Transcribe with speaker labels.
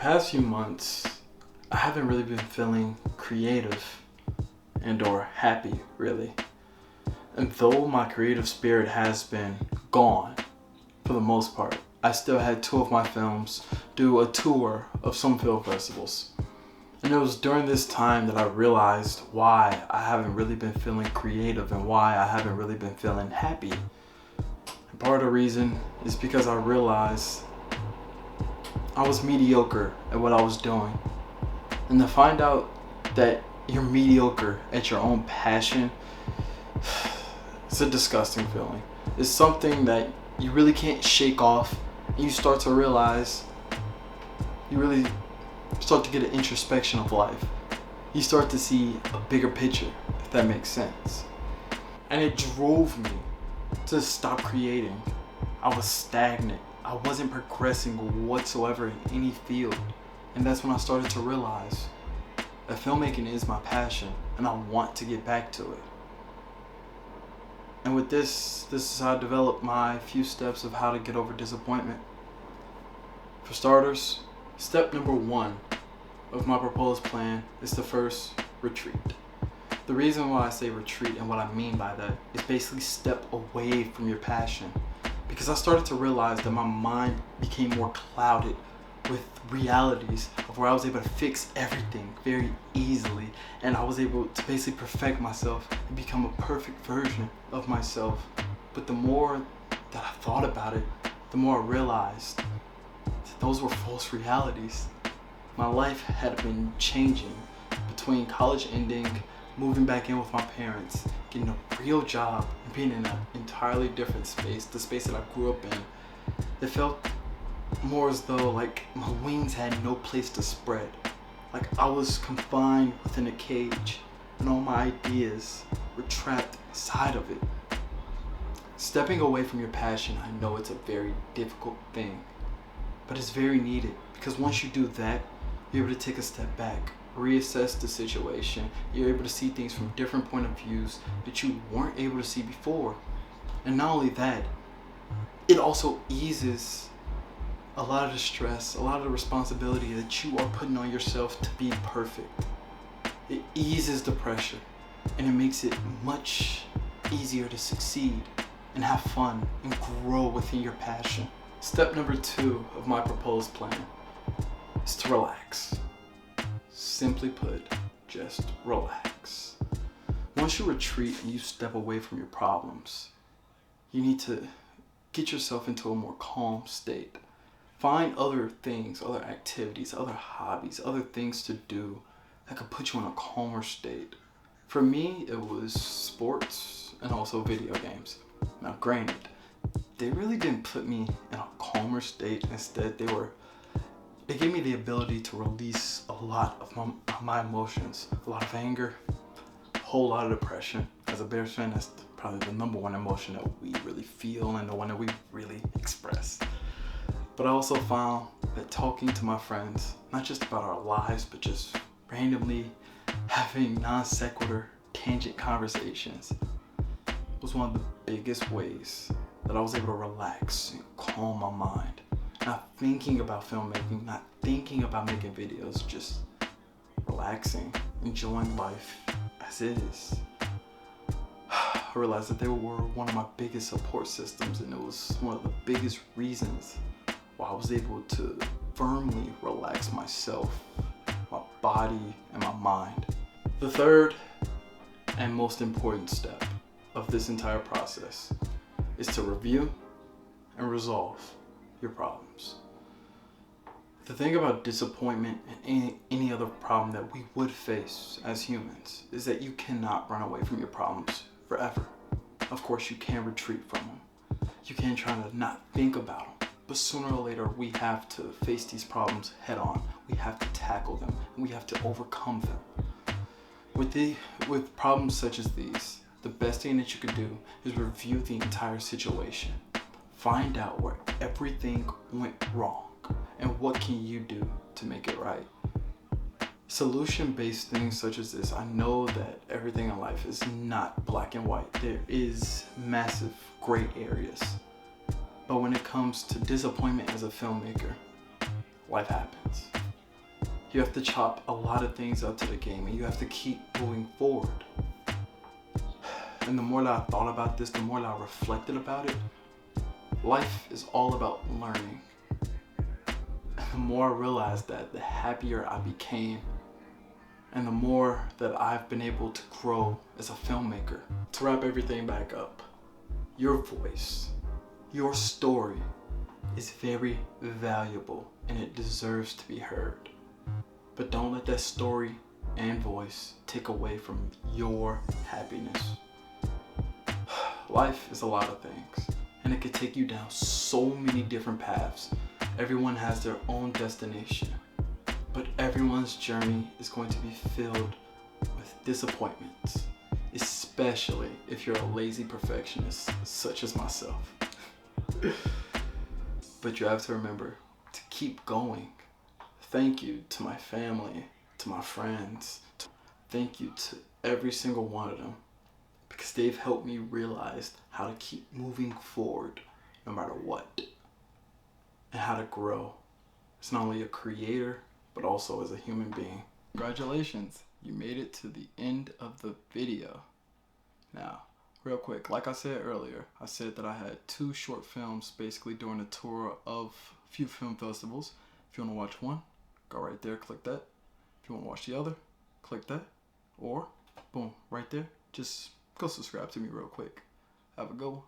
Speaker 1: past few months, I haven't really been feeling creative or happy, really. And though my creative spirit has been gone for the most part, I still had two of my films do a tour of some film festivals. And it was during this time that I realized why I haven't really been feeling creative and why I haven't really been feeling happy. And part of the reason is because I realized I was mediocre at what I was doing. And to find out that you're mediocre at your own passion, it's a disgusting feeling. It's something that you really can't shake off, and you start to realize, you really start to get an introspection of life. You start to see a bigger picture, if that makes sense. And it drove me to stop creating. I was stagnant. I wasn't progressing whatsoever in any field. And that's when I started to realize that filmmaking is my passion and I want to get back to it. And with this is how I developed my few steps of how to get over disappointment. For starters, step number 1 of my proposed plan is to first retreat. The reason why I say retreat and what I mean by that is basically step away from your passion. Because I started to realize that my mind became more clouded with realities of where I was able to fix everything very easily, and I was able to basically perfect myself and become a perfect version of myself. But the more that I thought about it, the more I realized that those were false realities. My life had been changing between college ending, moving back in with my parents, getting a real job, and being in an entirely different space, the space that I grew up in. It felt more as though like my wings had no place to spread. Like I was confined within a cage and all my ideas were trapped inside of it. Stepping away from your passion, I know it's a very difficult thing, but it's very needed, because once you do that, you're able to take a step back, reassess the situation. You're able to see things from different point of views that you weren't able to see before. And not only that, it also eases a lot of the stress, a lot of the responsibility that you are putting on yourself to be perfect. It eases the pressure and it makes it much easier to succeed and have fun and grow within your passion. Step number 2 of my proposed plan is to relax. Simply put, just relax. Once you retreat and you step away from your problems, you need to get yourself into a more calm state. Find other things, other activities, other hobbies, other things to do that could put you in a calmer state. For me, it was sports and also video games. Now granted, they really didn't put me in a calmer state. Instead, they gave me the ability to release a lot of my emotions, a lot of anger, a whole lot of depression. As a Bears fan, that's probably the number one emotion that we really feel and the one that we really express. But I also found that talking to my friends, not just about our lives, but just randomly having non sequitur tangent conversations, was one of the biggest ways that I was able to relax and calm my mind. Not thinking about filmmaking, not thinking about making videos, just relaxing, enjoying life as is. I realized that they were one of my biggest support systems, and it was one of the biggest reasons why I was able to firmly relax myself, my body, and my mind. The third and most important step of this entire process is to review and resolve your problems. The thing about disappointment and any other problem that we would face as humans is that you cannot run away from your problems forever. Of course, you can retreat from them. You can try to not think about them. But sooner or later, we have to face these problems head on. We have to tackle them, and we have to overcome them. With problems such as these, the best thing that you can do is review the entire situation. Find out where everything went wrong, and what can you do to make it right. Solution-based things such as this, I know that everything in life is not black and white. There is massive gray areas. But when it comes to disappointment as a filmmaker, life happens. You have to chop a lot of things out to the game, and you have to keep moving forward. And the more that I thought about this, the more that I reflected about it, life is all about learning. And the more I realized that, the happier I became, and the more that I've been able to grow as a filmmaker. To wrap everything back up, your voice, your story is very valuable and it deserves to be heard. But don't let that story and voice take away from your happiness. Life is a lot of things, and it could take you down so many different paths. Everyone has their own destination, but everyone's journey is going to be filled with disappointments, especially if you're a lazy perfectionist such as myself. But you have to remember to keep going. Thank you to my family, to my friends. Thank you to every single one of them, because they've helped me realize how to keep moving forward no matter what, and how to grow as not only a creator, but also as a human being. Congratulations, you made it to the end of the video. Now, real quick, like I said earlier, I said that I had 2 short films basically during a tour of a few film festivals. If you want to watch one, go right there, click that. If you want to watch the other, click that. Or, boom, right there, just go subscribe to me real quick. Have a good one.